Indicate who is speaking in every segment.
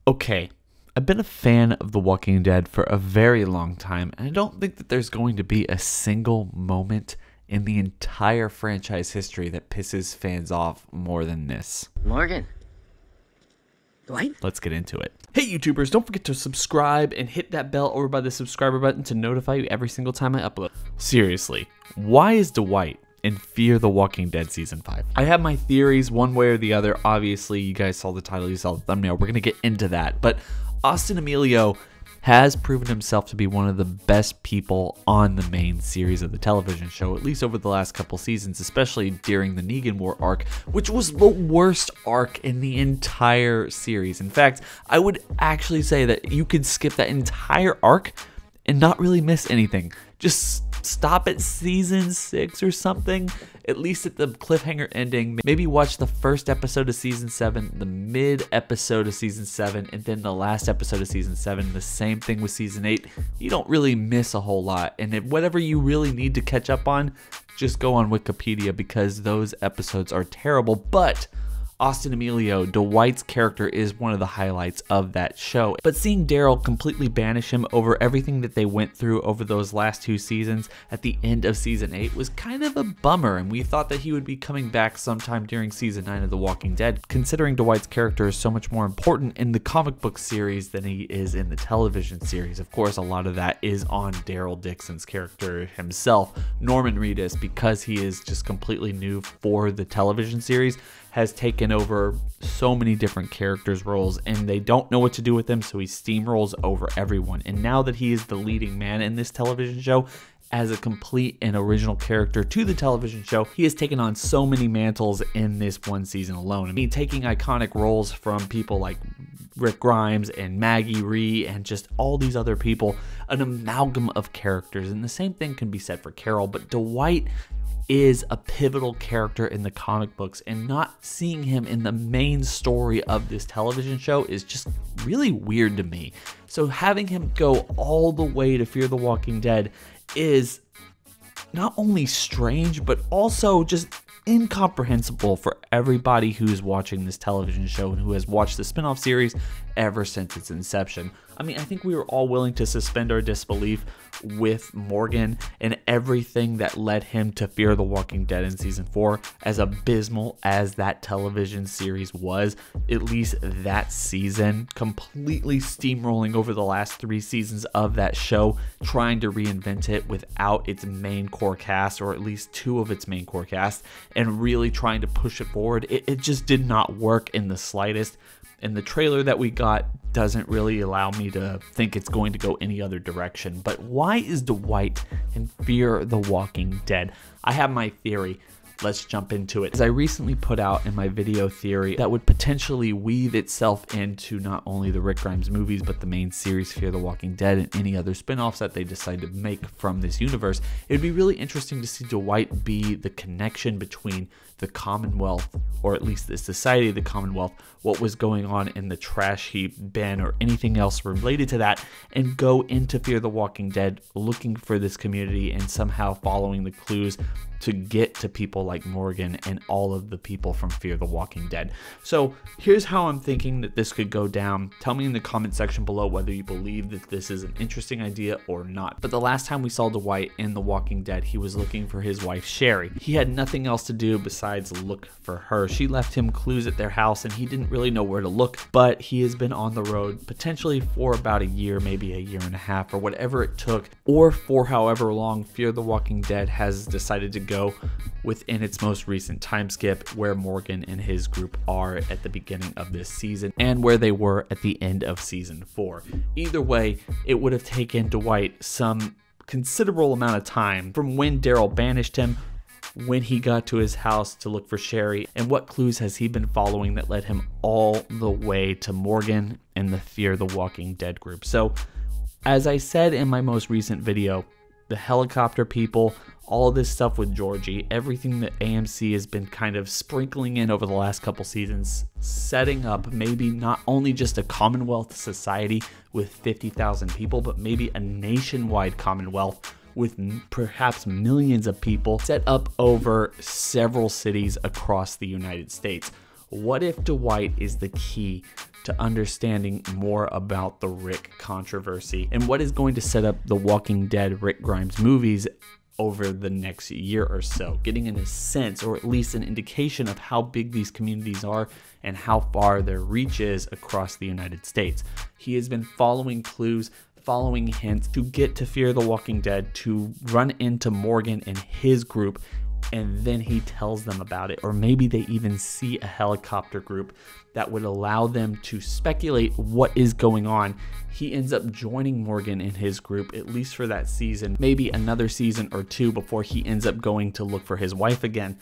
Speaker 1: Okay, I've been a fan of The Walking Dead for a very long time, and I don't think that there's going to be a single moment in the entire franchise history that pisses fans off more than this.
Speaker 2: Morgan. Dwight?
Speaker 1: Let's get into it. Hey YouTubers, don't forget to subscribe and hit that bell over by the subscriber button to notify you every single time I upload. Seriously, why is Dwight in Fear the Walking Dead Season 5? I have my theories one way or the other. Obviously, you guys saw the title, you saw the thumbnail. We're going to get into that. But Austin Emilio has proven himself to be one of the best people on the main series of the television show, at least over the last couple seasons, especially during the Negan War arc, which was the worst arc in the entire series. In fact, I would actually say that you could skip that entire arc and not really miss anything. Just stop at season 6 or something, at least at the cliffhanger ending. Maybe watch the first episode of season 7, the mid episode of season 7, and then the last episode of season 7. The same thing with season 8. You don't really miss a whole lot, and if whatever you really need to catch up on, just go on Wikipedia because those episodes are terrible. But Austin Emilio, Dwight's character, is one of the highlights of that show. But seeing Daryl completely banish him over everything that they went through over those last 2 seasons at the end of season 8 was kind of a bummer, and we thought that he would be coming back sometime during season 9 of The Walking Dead, considering Dwight's character is so much more important in the comic book series than he is in the television series. Of course, a lot of that is on Daryl Dixon's character himself. Norman Reedus, because he is just completely new for the television series, has taken over so many different characters' roles, and they don't know what to do with him, so he steamrolls over everyone. And now that he is the leading man in this television show, as a complete and original character to the television show, he has taken on so many mantles in this one season alone. I mean, taking iconic roles from people like Rick Grimes and Maggie Rhee and just all these other people, an amalgam of characters. And the same thing can be said for Carol, but Dwight is a pivotal character in the comic books, and not seeing him in the main story of this television show is just really weird to me. So having him go all the way to Fear the Walking Dead is not only strange, but also just incomprehensible for everybody who's watching this television show and who has watched the spin-off series ever since its inception. I mean, I think we were all willing to suspend our disbelief with Morgan and everything that led him to Fear the Walking Dead in season 4. As abysmal as that television series was, at least that season, completely steamrolling over the last 3 seasons of that show, trying to reinvent it without its main core cast, or at least 2 of its main core cast, and really trying to push it forward. It just did not work in the slightest. And the trailer that we got doesn't really allow me to think it's going to go any other direction. But why is Dwight in Fear the Walking Dead? I have my theory. Let's jump into it. As I recently put out in my video theory that would potentially weave itself into not only the Rick Grimes movies, but the main series Fear the Walking Dead and any other spin-offs that they decide to make from this universe, it would be really interesting to see Dwight be the connection between the Commonwealth, or at least the Society of the Commonwealth, what was going on in the trash heap bin or anything else related to that, and go into Fear the Walking Dead looking for this community and somehow following the clues to get to people like Morgan and all of the people from Fear the Walking Dead. So here's how I'm thinking that this could go down. Tell me in the comment section below whether you believe that this is an interesting idea or not. But the last time we saw Dwight in The Walking Dead, he was looking for his wife Sherry. He had nothing else to do besides look for her. She left him clues at their house and he didn't really know where to look, but he has been on the road potentially for about a year, maybe a year and a half, or whatever it took, or for however long Fear the Walking Dead has decided to go within its most recent time skip, where Morgan and his group are at the beginning of this season and where they were at the end of season 4. Either way, it would have taken Dwight some considerable amount of time from when Daryl banished him, when he got to his house to look for Sherry, and what clues has he been following that led him all the way to Morgan and the Fear the Walking Dead group. So as I said in my most recent video, the helicopter people, all of this stuff with Georgie, everything that AMC has been kind of sprinkling in over the last couple seasons, setting up maybe not only just a Commonwealth society with 50,000 people, but maybe a nationwide Commonwealth with perhaps millions of people set up over several cities across the United States. What if Dwight is the key to understanding more about the Rick controversy and what is going to set up the Walking Dead Rick Grimes movies over the next year or so, getting in a sense or at least an indication of how big these communities are and how far their reach is across the United States. He has been following clues, following hints to get to Fear the Walking Dead, to run into Morgan and his group, and then he tells them about it. Or maybe they even see a helicopter group that would allow them to speculate what is going on. He ends up joining Morgan in his group, at least for that season, maybe another season or two before he ends up going to look for his wife again.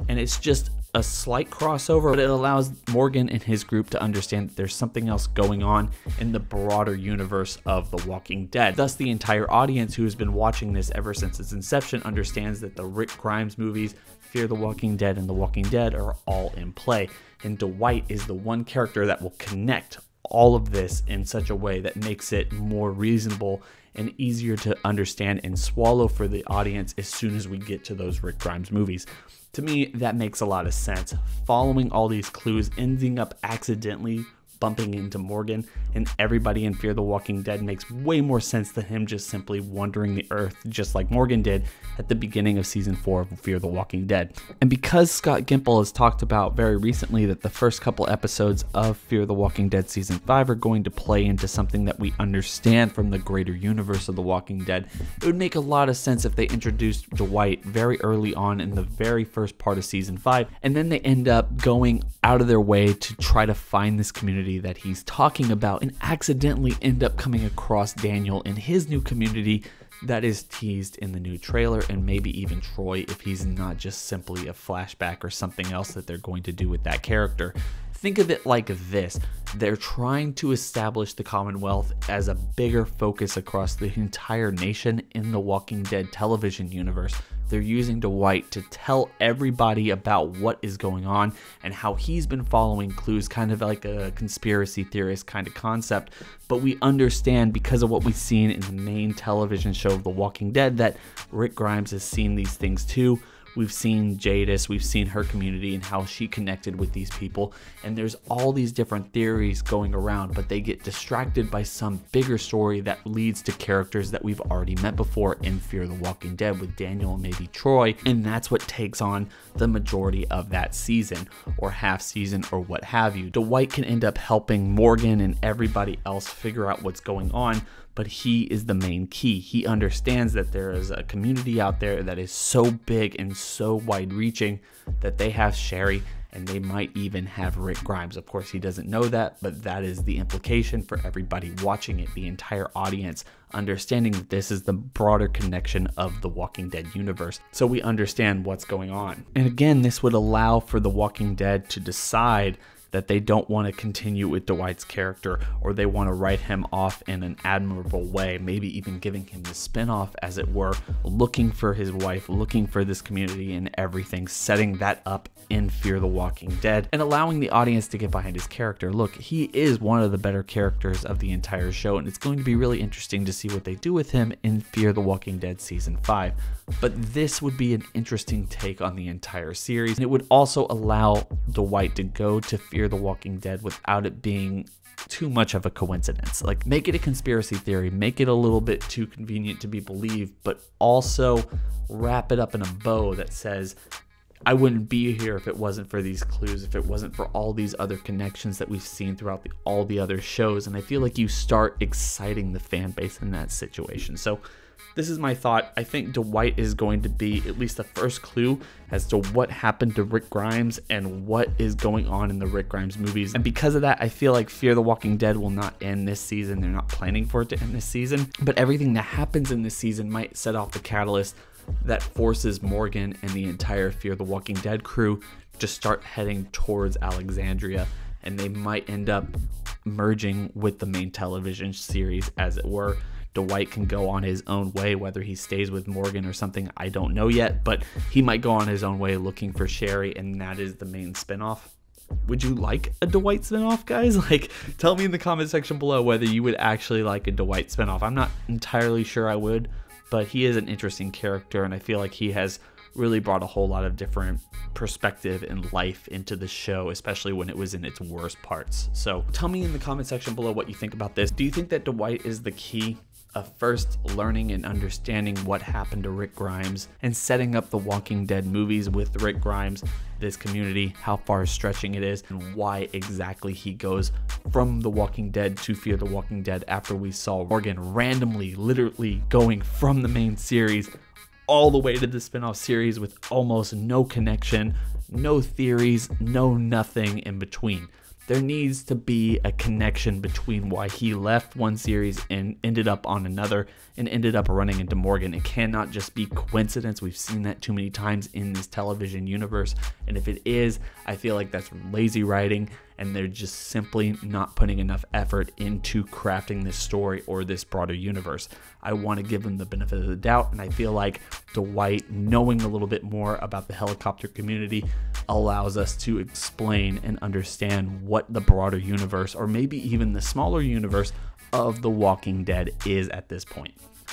Speaker 1: And it's just a slight crossover, but it allows Morgan and his group to understand that there's something else going on in the broader universe of The Walking Dead. Thus, the entire audience who has been watching this ever since its inception understands that the Rick Grimes movies, Fear the Walking Dead, and The Walking Dead are all in play. And Dwight is the one character that will connect all of this in such a way that makes it more reasonable and easier to understand and swallow for the audience as soon as we get to those Rick Grimes movies. To me, that makes a lot of sense. Following all these clues, ending up accidentally bumping into Morgan and everybody in Fear the Walking Dead makes way more sense than him just simply wandering the earth just like Morgan did at the beginning of season 4 of Fear the Walking Dead. And because Scott Gimple has talked about very recently that the first couple episodes of Fear the Walking Dead season 5 are going to play into something that we understand from the greater universe of The Walking Dead, it would make a lot of sense if they introduced Dwight very early on in the very first part of season 5, and then they end up going out of their way to try to find this community that he's talking about and accidentally end up coming across Daniel in his new community that is teased in the new trailer, and maybe even Troy if he's not just simply a flashback or something else that they're going to do with that character. Think of it like this. They're trying to establish the Commonwealth as a bigger focus across the entire nation in the Walking Dead television universe. They're using Dwight to tell everybody about what is going on and how he's been following clues, kind of like a conspiracy theorist kind of concept. But we understand, because of what we've seen in the main television show of The Walking Dead, that Rick Grimes has seen these things too. We've seen Jadis, we've seen her community and how she connected with these people, and there's all these different theories going around, but they get distracted by some bigger story that leads to characters that we've already met before in Fear the Walking Dead with Daniel and maybe Troy, and that's what takes on the majority of that season or half season or what have you. Dwight can end up helping Morgan and everybody else figure out what's going on, but he is the main key. He understands that there is a community out there that is so big and so wide-reaching that they have Sherry and they might even have Rick Grimes. Of course, he doesn't know that, but that is the implication for everybody watching it, the entire audience, understanding that this is the broader connection of the Walking Dead universe. So we understand what's going on. And again, this would allow for the Walking Dead to decide that they don't want to continue with Dwight's character, or they want to write him off in an admirable way, maybe even giving him the spinoff, as it were, looking for his wife, looking for this community and everything, setting that up in Fear the Walking Dead, and allowing the audience to get behind his character. Look, he is one of the better characters of the entire show, and it's going to be really interesting to see what they do with him in Fear the Walking Dead Season 5. But this would be an interesting take on the entire series, and it would also allow Dwight to go to Fear the Walking Dead without it being too much of a coincidence. Like, make it a conspiracy theory, make it a little bit too convenient to be believed, but also wrap it up in a bow that says, I wouldn't be here if it wasn't for these clues, if it wasn't for all these other connections that we've seen throughout all the other shows. And I feel like you start exciting the fan base in that situation. So this is my thought. I think Dwight is going to be at least the first clue as to what happened to Rick Grimes and what is going on in the Rick Grimes movies. And because of that, I feel like Fear the Walking Dead will not end this season. They're not planning for it to end this season. But everything that happens in this season might set off the catalyst that forces Morgan and the entire Fear the Walking Dead crew to start heading towards Alexandria. And they might end up merging with the main television series, as it were. Dwight can go on his own way, whether he stays with Morgan or something, I don't know yet, but he might go on his own way looking for Sherry, and that is the main spinoff. Would you like a Dwight spinoff, guys? Like, tell me in the comment section below whether you would actually like a Dwight spinoff. I'm not entirely sure I would, but he is an interesting character, and I feel like he has really brought a whole lot of different perspective and life into the show, especially when it was in its worst parts. So tell me in the comment section below what you think about this. Do you think that Dwight is the key of first learning and understanding what happened to Rick Grimes and setting up the Walking Dead movies with Rick Grimes, this community, how far stretching it is, and why exactly he goes from The Walking Dead to Fear the Walking Dead after we saw Morgan randomly, literally going from the main series all the way to the spin-off series with almost no connection, no theories, no nothing in between. There needs to be a connection between why he left one series and ended up on another and ended up running into Morgan. It cannot just be coincidence. We've seen that too many times in this television universe. And if it is, I feel like that's lazy writing and they're just simply not putting enough effort into crafting this story or this broader universe. I want to give them the benefit of the doubt, and I feel like Dwight, knowing a little bit more about the helicopter community, allows us to explain and understand what the broader universe, or maybe even the smaller universe of The Walking Dead is at this point.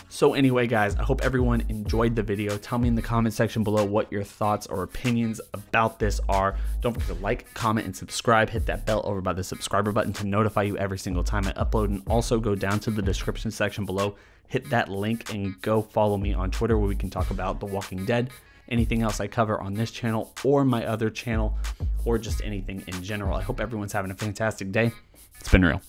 Speaker 1: So anyway, guys, I hope everyone enjoyed the video. Tell me in the comment section below what your thoughts or opinions about this are. Don't forget to like, comment, and subscribe. Hit that bell over by the subscriber button to notify you every single time I upload. And also go down to the description section below, hit that link, and go follow me on Twitter where we can talk about The Walking Dead, anything else I cover on this channel or my other channel, or just anything in general. I hope everyone's having a fantastic day. It's been real.